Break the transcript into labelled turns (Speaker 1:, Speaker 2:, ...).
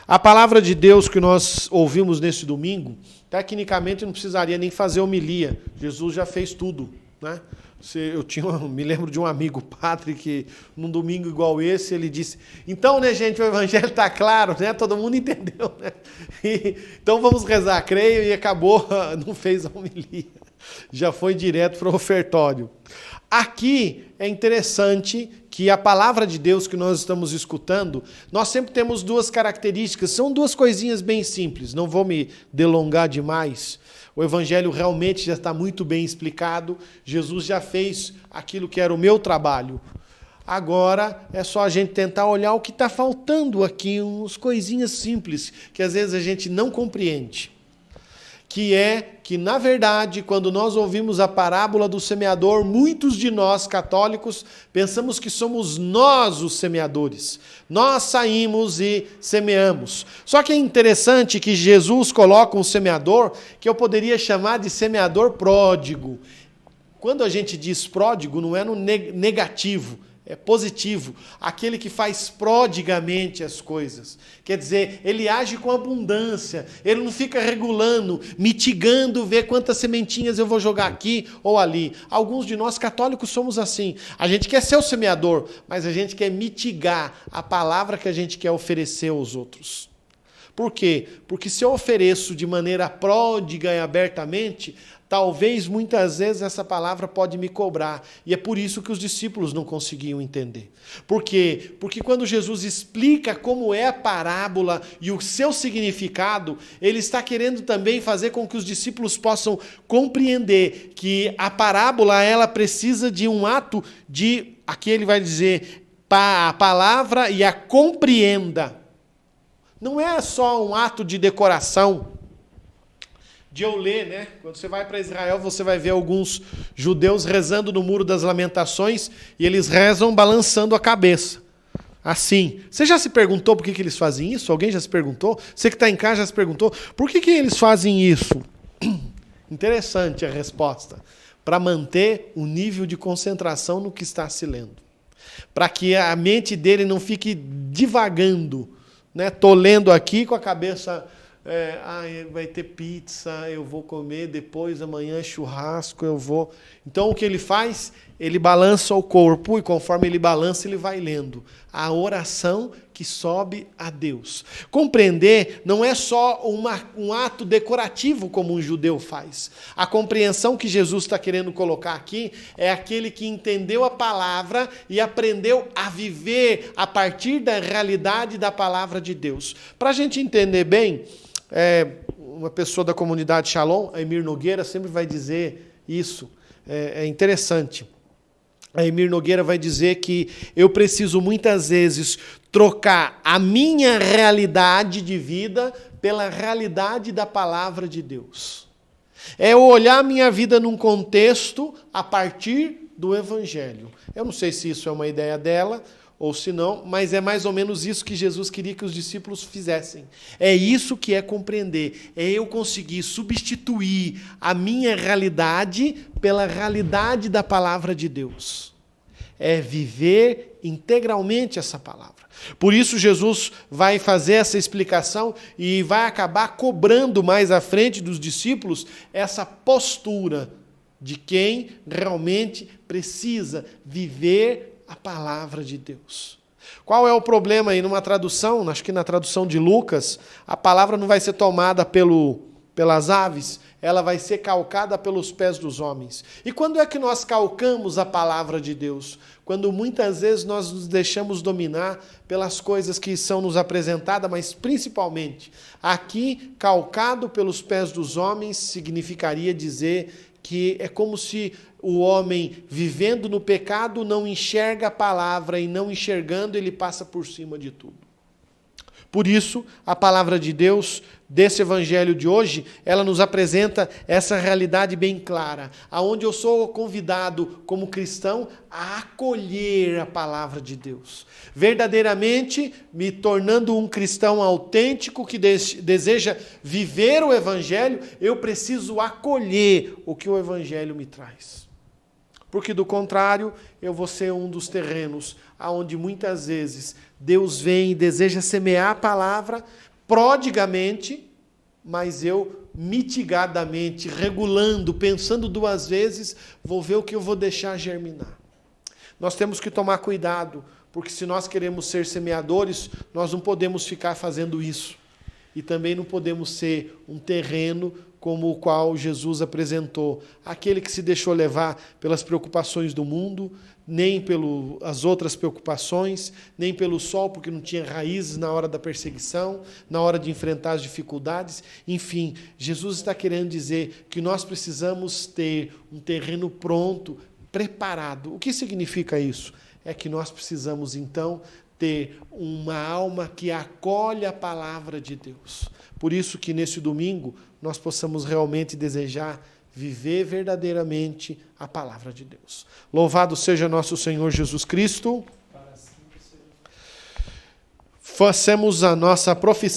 Speaker 1: A palavra de Deus que nós ouvimos nesse domingo, tecnicamente não precisaria nem fazer homilia. Jesus já fez tudo, né? Me lembro de um amigo padre que, num domingo igual esse, ele disse: então, né, gente, o evangelho está claro, né? Todo mundo entendeu, né? Então vamos rezar, creio, e acabou, não fez a homilia. Já foi direto para o ofertório. Aqui é interessante que a palavra de Deus que nós estamos escutando, nós sempre temos duas características, são duas coisinhas bem simples, não vou me delongar demais. O evangelho realmente já está muito bem explicado, Jesus já fez aquilo que era o meu trabalho. Agora é só a gente tentar olhar o que está faltando aqui, umas coisinhas simples, que às vezes a gente não compreende. Que é que, na verdade, quando nós ouvimos a parábola do semeador, muitos de nós, católicos, pensamos que somos nós os semeadores. Nós saímos e semeamos. Só que é interessante que Jesus coloca um semeador que eu poderia chamar de semeador pródigo. Quando a gente diz pródigo, não é no negativo, é positivo, aquele que faz prodigamente as coisas. Quer dizer, ele age com abundância, ele não fica regulando, mitigando, ver quantas sementinhas eu vou jogar aqui ou ali. Alguns de nós católicos somos assim. A gente quer ser o semeador, mas a gente quer mitigar a palavra que a gente quer oferecer aos outros. Por quê? Porque se eu ofereço de maneira pródiga e abertamente, talvez muitas vezes essa palavra pode me cobrar. E é por isso que os discípulos não conseguiam entender. Por quê? Porque quando Jesus explica como é a parábola e o seu significado, ele está querendo também fazer com que os discípulos possam compreender que a parábola ela precisa de um ato de, aqui ele vai dizer, a palavra e a compreenda. Não é só um ato de decoração, de eu ler, né? Quando você vai para Israel, você vai ver alguns judeus rezando no Muro das Lamentações e eles rezam balançando a cabeça. Assim. Você já se perguntou por que eles fazem isso? Alguém já se perguntou? Você que está em casa já se perguntou? Por que eles fazem isso? Interessante a resposta. Para manter o nível de concentração no que está se lendo. Para que a mente dele não fique divagando. Estou lendo aqui com a cabeça, vai ter pizza, eu vou comer, depois amanhã churrasco, eu vou... Então o que ele faz? Ele balança o corpo e conforme ele balança, ele vai lendo. A oração que sobe a Deus. Compreender não é só um ato decorativo como um judeu faz. A compreensão que Jesus está querendo colocar aqui é aquele que entendeu a palavra e aprendeu a viver a partir da realidade da palavra de Deus. Para a gente entender bem, uma pessoa da comunidade Shalom, a Emir Nogueira, sempre vai dizer isso. É interessante. A Emir Nogueira vai dizer que eu preciso muitas vezes trocar a minha realidade de vida pela realidade da palavra de Deus. É eu olhar a minha vida num contexto a partir do Evangelho. Eu não sei se isso é uma ideia dela ou se não, mas é mais ou menos isso que Jesus queria que os discípulos fizessem. É isso que é compreender, é eu conseguir substituir a minha realidade pela realidade da palavra de Deus. É viver integralmente essa palavra. Por isso Jesus vai fazer essa explicação e vai acabar cobrando mais à frente dos discípulos essa postura de quem realmente precisa viver a palavra de Deus. Qual é o problema aí? Numa tradução, acho que na tradução de Lucas, a palavra não vai ser tomada pelas aves, ela vai ser calcada pelos pés dos homens. E quando é que nós calcamos a palavra de Deus? Quando muitas vezes nós nos deixamos dominar pelas coisas que são nos apresentadas, mas principalmente aqui, calcado pelos pés dos homens, significaria dizer que é como se o homem, vivendo no pecado, não enxerga a palavra e não enxergando, ele passa por cima de tudo. Por isso, a palavra de Deus, desse evangelho de hoje, ela nos apresenta essa realidade bem clara, aonde eu sou convidado como cristão a acolher a palavra de Deus. Verdadeiramente, me tornando um cristão autêntico que deseja viver o evangelho, eu preciso acolher o que o evangelho me traz. Porque, do contrário, eu vou ser um dos terrenos onde muitas vezes Deus vem e deseja semear a palavra, prodigamente, mas eu mitigadamente, regulando, pensando 2 vezes, vou ver o que eu vou deixar germinar. Nós temos que tomar cuidado, porque se nós queremos ser semeadores, nós não podemos ficar fazendo isso. E também não podemos ser um terreno como o qual Jesus apresentou. Aquele que se deixou levar pelas preocupações do mundo, nem pelas outras preocupações, nem pelo sol, porque não tinha raízes na hora da perseguição, na hora de enfrentar as dificuldades. Enfim, Jesus está querendo dizer que nós precisamos ter um terreno pronto, preparado. O que significa isso? É que nós precisamos, então, ter uma alma que acolhe a palavra de Deus. Por isso que nesse domingo nós possamos realmente desejar viver verdadeiramente a palavra de Deus. Louvado seja nosso Senhor Jesus Cristo. Façamos a nossa profissão